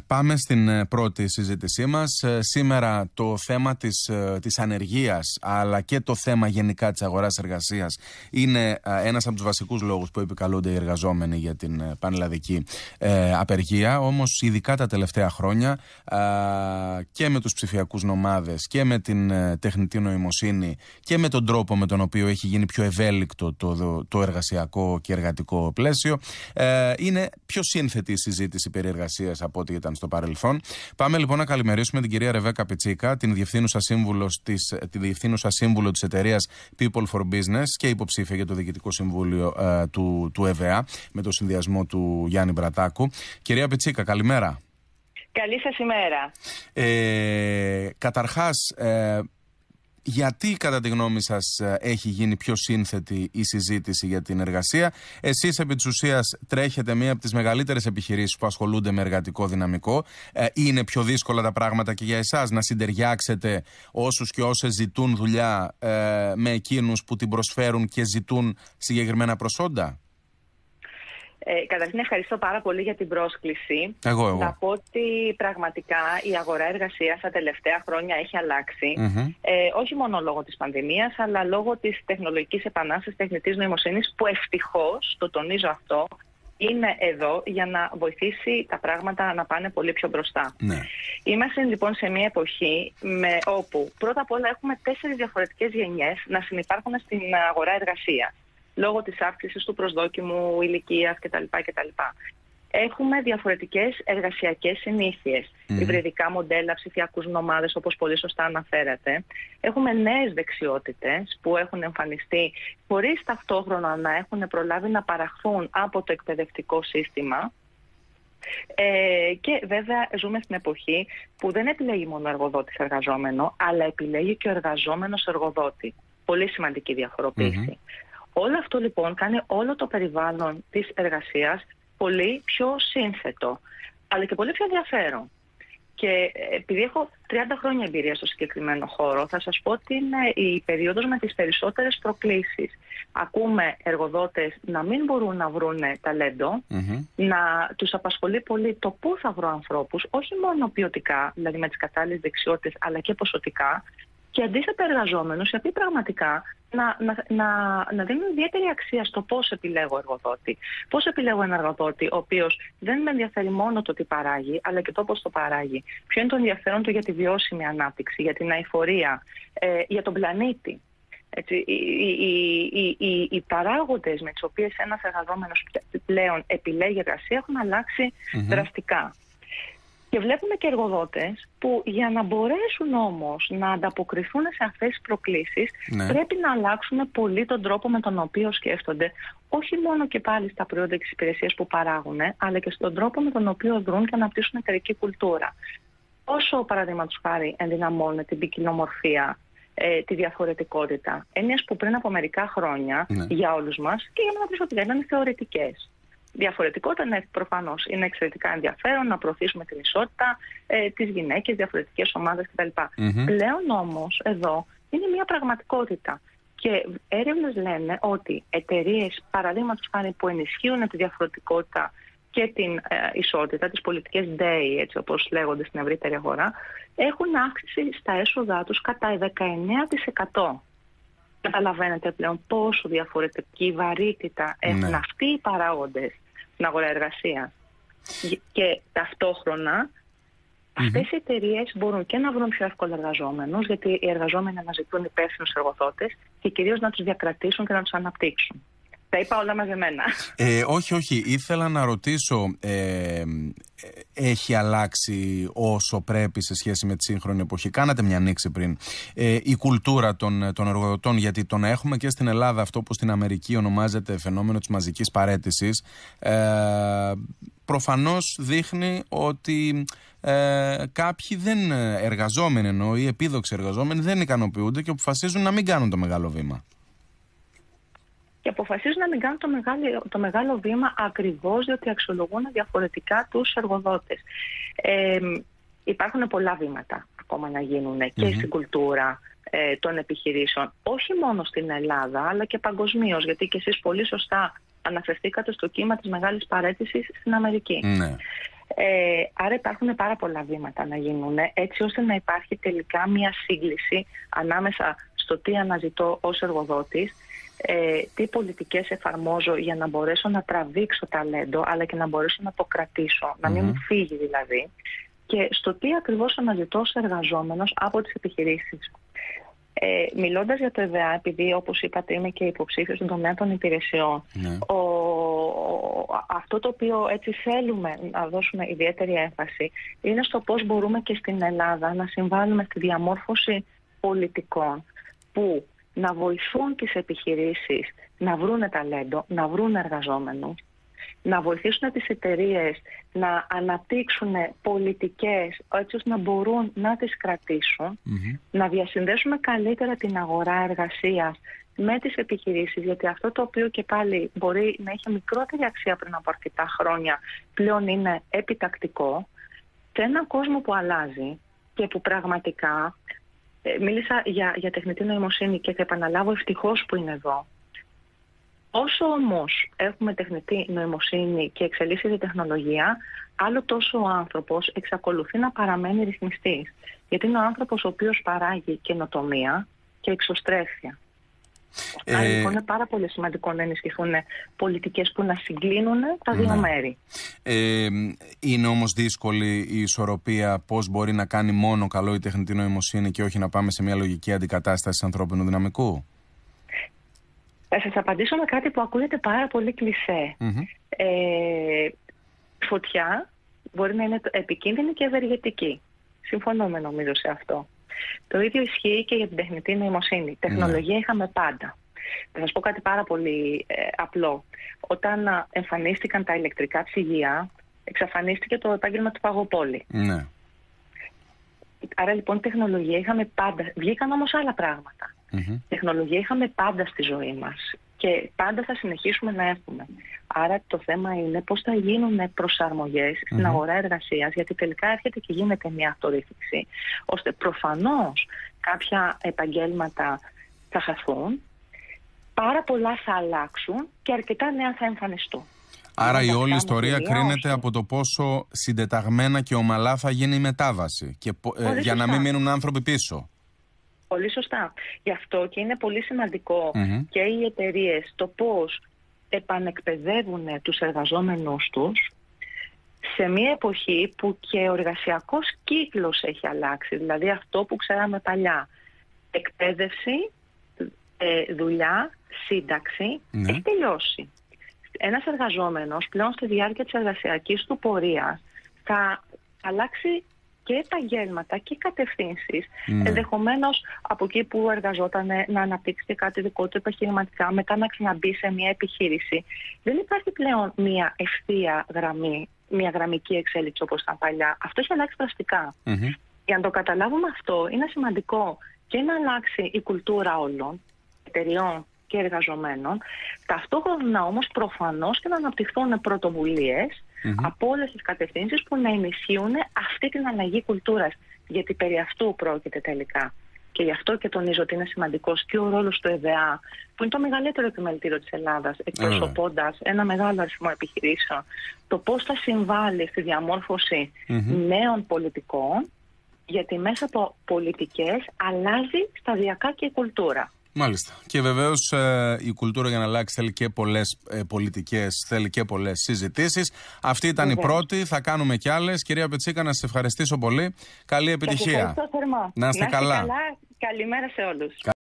Πάμε στην πρώτη συζήτησή μας. Σήμερα το θέμα της ανεργίας, αλλά και το θέμα γενικά της αγοράς εργασίας, είναι ένας από τους βασικούς λόγους που επικαλούνται οι εργαζόμενοι για την πανελλαδική απεργία. Όμως ειδικά τα τελευταία χρόνια και με τους ψηφιακούς νομάδες και με την τεχνητή νοημοσύνη και με τον τρόπο με τον οποίο έχει γίνει πιο ευέλικτο το εργασιακό και εργατικό πλαίσιο, είναι πιο σύνθετη η συζήτηση περί εργασίας από ό,τι ήταν στο παρελθόν. Πάμε λοιπόν να καλημερίσουμε την κυρία Ρεβέκα Πιτσίκα, την διευθύνουσα σύμβουλο της εταιρείας People for Business και υποψήφια για το Διοικητικό Συμβούλιο του ΕΒΑ με το συνδυασμό του Γιάννη Μπρατάκου. Κυρία Πιτσίκα, καλημέρα. Καλή σας ημέρα. Καταρχάς, γιατί κατά τη γνώμη σας έχει γίνει πιο σύνθετη η συζήτηση για την εργασία? Εσείς επί της ουσίας τρέχετε μία από τις μεγαλύτερες επιχειρήσεις που ασχολούνται με εργατικό δυναμικό. Είναι πιο δύσκολα τα πράγματα και για εσάς να συντεριάξετε όσους και όσες ζητούν δουλειά με εκείνους που την προσφέρουν και ζητούν συγκεκριμένα προσόντα? Καταρχήν ευχαριστώ πάρα πολύ για την πρόσκληση. Εγώ. Να πω ότι πραγματικά η αγορά εργασίας τα τελευταία χρόνια έχει αλλάξει. Όχι μόνο λόγω της πανδημίας, αλλά λόγω της τεχνολογικής επανάστασης τεχνητής νοημοσύνης, που ευτυχώς, το τονίζω αυτό, είναι εδώ για να βοηθήσει τα πράγματα να πάνε πολύ πιο μπροστά. Ναι. Είμαστε λοιπόν σε μια εποχή όπου πρώτα απ' όλα έχουμε 4 διαφορετικές γενιές να συνυπάρχουν στην αγορά εργασίας, λόγω της αύξησης του προσδόκιμου ηλικίας κτλ. Έχουμε διαφορετικές εργασιακές συνήθειες, υβριδικά μοντέλα, ψηφιακούς νομάδες, όπως πολύ σωστά αναφέρατε. Έχουμε νέες δεξιότητες που έχουν εμφανιστεί χωρίς ταυτόχρονα να έχουν προλάβει να παραχθούν από το εκπαιδευτικό σύστημα. Και βέβαια ζούμε στην εποχή που δεν επιλέγει μόνο ο εργοδότης εργαζόμενο, αλλά επιλέγει και ο εργαζόμενος εργοδότη. Πολύ σημαντική διαφοροποίηση. Όλο αυτό λοιπόν κάνει όλο το περιβάλλον της εργασίας πολύ πιο σύνθετο, αλλά και πολύ πιο ενδιαφέρον. Και επειδή έχω 30 χρόνια εμπειρία στο συγκεκριμένο χώρο, θα σας πω ότι είναι η περίοδος με τις περισσότερες προκλήσεις. Ακούμε εργοδότες να μην μπορούν να βρουν ταλέντο, να τους απασχολεί πολύ το πού θα βρω ανθρώπους, όχι μόνο ποιοτικά, δηλαδή με τις κατάλληλες δεξιότητες, αλλά και ποσοτικά. Και αντίθετα εργαζόμενους, οι οποίοι πραγματικά να δίνουν ιδιαίτερη αξία στο πώς επιλέγω εργοδότη. Πώς επιλέγω έναν εργοδότη, ο οποίος δεν με ενδιαφέρει μόνο το τι παράγει, αλλά και το πώς το παράγει. Ποιο είναι το ενδιαφέρον του για τη βιώσιμη ανάπτυξη, για την αειφορία, για τον πλανήτη. Έτσι, οι παράγοντες με τις οποίες ένας εργαζόμενος πλέον επιλέγει εργασία έχουν αλλάξει δραστικά. Και βλέπουμε και εργοδότες που για να μπορέσουν όμως να ανταποκριθούν σε αυτές τις προκλήσεις, πρέπει να αλλάξουν πολύ τον τρόπο με τον οποίο σκέφτονται, όχι μόνο και πάλι στα προϊόντα και τις υπηρεσίες που παράγουν, αλλά και στον τρόπο με τον οποίο δρουν και αναπτύσσουν εταιρική κουλτούρα. Όσο παραδείγματος χάρη ενδυναμώνουν την ποικιλομορφία, τη διαφορετικότητα, έννοιες που πριν από μερικά χρόνια για όλους μας και για να πεις ότι δεν είναι θεωρητικές. Διαφορετικότητα, ναι, προφανώς είναι εξαιρετικά ενδιαφέρον να προωθήσουμε την ισότητα, τις γυναίκες, διαφορετικές ομάδες κτλ. Πλέον όμως εδώ είναι μια πραγματικότητα. Και έρευνες λένε ότι εταιρείες, παραδείγματος χάρη, που ενισχύουν τη διαφορετικότητα και την ισότητα, τις πολιτικές DEI, έτσι όπως λέγονται στην ευρύτερη αγορά, έχουν αύξηση στα έσοδά τους κατά 19%. Καταλαβαίνετε πλέον πόσο διαφορετική βαρύτητα έχουν αυτοί οι παράγοντες στην αγορά εργασίας. Και ταυτόχρονα αυτές οι εταιρείες μπορούν και να βρουν πιο εύκολα εργαζόμενους, γιατί οι εργαζόμενοι αναζητούν υπεύθυνους εργοδότες και κυρίως να τους διακρατήσουν και να τους αναπτύξουν. Τα είπα όλα μαζεμένα. Όχι. Ήθελα να ρωτήσω, έχει αλλάξει όσο πρέπει σε σχέση με τη σύγχρονη εποχή? Κάνατε μια ανοίξη πριν. Η κουλτούρα των εργοδοτών, γιατί το να έχουμε και στην Ελλάδα αυτό που στην Αμερική ονομάζεται φαινόμενο της μαζικής παραίτησης, προφανώς δείχνει ότι κάποιοι δεν εργαζόμενοι, ενώ οι επίδοξοι εργαζόμενοι δεν ικανοποιούνται και αποφασίζουν να μην κάνουν το μεγάλο βήμα. Και αποφασίζουν να μην κάνουν το μεγάλο βήμα ακριβώς διότι αξιολογούν διαφορετικά τους εργοδότες. Υπάρχουν πολλά βήματα ακόμα να γίνουν και στην κουλτούρα των επιχειρήσεων, όχι μόνο στην Ελλάδα αλλά και παγκοσμίως, γιατί και εσείς πολύ σωστά αναφερθήκατε στο κύμα της μεγάλης παραίτησης στην Αμερική. Άρα υπάρχουν πάρα πολλά βήματα να γίνουν, έτσι ώστε να υπάρχει τελικά μια σύγκληση ανάμεσα στο τι αναζητώ ως εργοδότης, τι πολιτικές εφαρμόζω για να μπορέσω να τραβήξω ταλέντο, αλλά και να μπορέσω να το κρατήσω, να μην μου φύγει δηλαδή, και στο τι ακριβώς αναζητώ ως εργαζόμενος από τις επιχειρήσεις. Μιλώντας για το ΕΒΑ, επειδή όπως είπατε είμαι και υποψήφιος στον τομέα των υπηρεσιών, αυτό το οποίο έτσι θέλουμε να δώσουμε ιδιαίτερη έμφαση είναι στο πώς μπορούμε και στην Ελλάδα να συμβάλλουμε στη διαμόρφωση πολιτικών που να βοηθούν τις επιχειρήσεις να βρούνε ταλέντο, να βρούνε εργαζόμενους, να βοηθήσουν τις εταιρείες να αναπτύξουν πολιτικές έτσι ώστε να μπορούν να τις κρατήσουν, να διασυνδέσουμε καλύτερα την αγορά εργασίας με τις επιχειρήσεις, γιατί αυτό το οποίο και πάλι μπορεί να έχει μικρότερη αξία πριν από αρκετά χρόνια, πλέον είναι επιτακτικό, σε έναν κόσμο που αλλάζει και που πραγματικά, μίλησα για τεχνητή νοημοσύνη και θα επαναλάβω ευτυχώς που είναι εδώ. Όσο όμως έχουμε τεχνητή νοημοσύνη και εξελίσσεται η τεχνολογία, άλλο τόσο ο άνθρωπος εξακολουθεί να παραμένει ρυθμιστής. Γιατί είναι ο άνθρωπος ο οποίος παράγει καινοτομία και εξωστρέφεια. Άρα λοιπόν είναι πάρα πολύ σημαντικό να ενισχυθούν πολιτικές που να συγκλίνουν τα δύο μέρη. Είναι όμως δύσκολη η ισορροπία, πώς μπορεί να κάνει μόνο καλό η τεχνητή νοημοσύνη και όχι να πάμε σε μια λογική αντικατάσταση ανθρώπινου δυναμικού? Θα σας απαντήσω με κάτι που ακούγεται πάρα πολύ κλισέ. Φωτιά μπορεί να είναι επικίνδυνη και ευεργετική. Συμφωνούμε νομίζω σε αυτό. Το ίδιο ισχύει και για την τεχνητή νοημοσύνη. Τεχνολογία είχαμε πάντα. Θα σας πω κάτι πάρα πολύ απλό. Όταν εμφανίστηκαν τα ηλεκτρικά ψυγεία, εξαφανίστηκε το επάγγελμα του παγοπόλη. Άρα λοιπόν τεχνολογία είχαμε πάντα. Βγήκαν όμως άλλα πράγματα. Τεχνολογία είχαμε πάντα στη ζωή μας και πάντα θα συνεχίσουμε να έχουμε. Άρα το θέμα είναι πώς θα γίνουν προσαρμογές στην αγορά εργασίας, γιατί τελικά έρχεται και γίνεται μια αυτορύθμιση, ώστε προφανώς κάποια επαγγέλματα θα χαθούν, πάρα πολλά θα αλλάξουν και αρκετά νέα θα εμφανιστούν. Άρα η όλη ιστορία κρίνεται από το πόσο συντεταγμένα και ομαλά θα γίνει η μετάβαση και για να μην μείνουν άνθρωποι πίσω. Πολύ σωστά. Γι' αυτό και είναι πολύ σημαντικό και οι εταιρείες το πώς επανεκπαιδεύουν τους εργαζόμενους τους σε μια εποχή που και ο εργασιακός κύκλος έχει αλλάξει. Δηλαδή αυτό που ξέραμε παλιά, εκπαίδευση, δουλειά, σύνταξη, έχει τελειώσει. Ένας εργαζόμενος πλέον στη διάρκεια της εργασιακής του πορείας θα αλλάξει και επαγγέλματα και κατευθύνσεις. Ενδεχομένως από εκεί που εργαζόταν να αναπτύξει και κάτι δικό του επιχειρηματικά, μετά να ξαναμπεί σε μια επιχείρηση. Δεν υπάρχει πλέον μια ευθεία γραμμή, μια γραμμική εξέλιξη όπως ήταν παλιά. Αυτό έχει αλλάξει δραστικά. Για να το καταλάβουμε αυτό, είναι σημαντικό και να αλλάξει η κουλτούρα όλων, εταιριών και εργαζομένων. Ταυτόχρονα όμως προφανώς και να αναπτυχθούν πρωτοβουλίες από όλες τις κατευθύνσεις που να ενισχύουν αυτή την αλλαγή κουλτούρας. Γιατί περί αυτού πρόκειται τελικά. Και γι' αυτό και τονίζω ότι είναι σημαντικός και ο ρόλος του ΕΒΑ, που είναι το μεγαλύτερο επιμελητήριο της Ελλάδας, εκπροσωπώντας ένα μεγάλο αριθμό επιχειρήσεων, το πώς θα συμβάλλει στη διαμόρφωση νέων πολιτικών, γιατί μέσα από πολιτικές αλλάζει σταδιακά και η κουλτούρα. Μάλιστα. Και βεβαίως η κουλτούρα για να αλλάξει θέλει και πολλές πολιτικές, θέλει και πολλές συζητήσεις. Αυτή ήταν η πρώτη, θα κάνουμε κι άλλες. Κυρία Πετσίκα, να σας ευχαριστήσω πολύ. Καλή επιτυχία. Σας ευχαριστώ θερμά. Να είστε καλά. Καλημέρα σε όλους.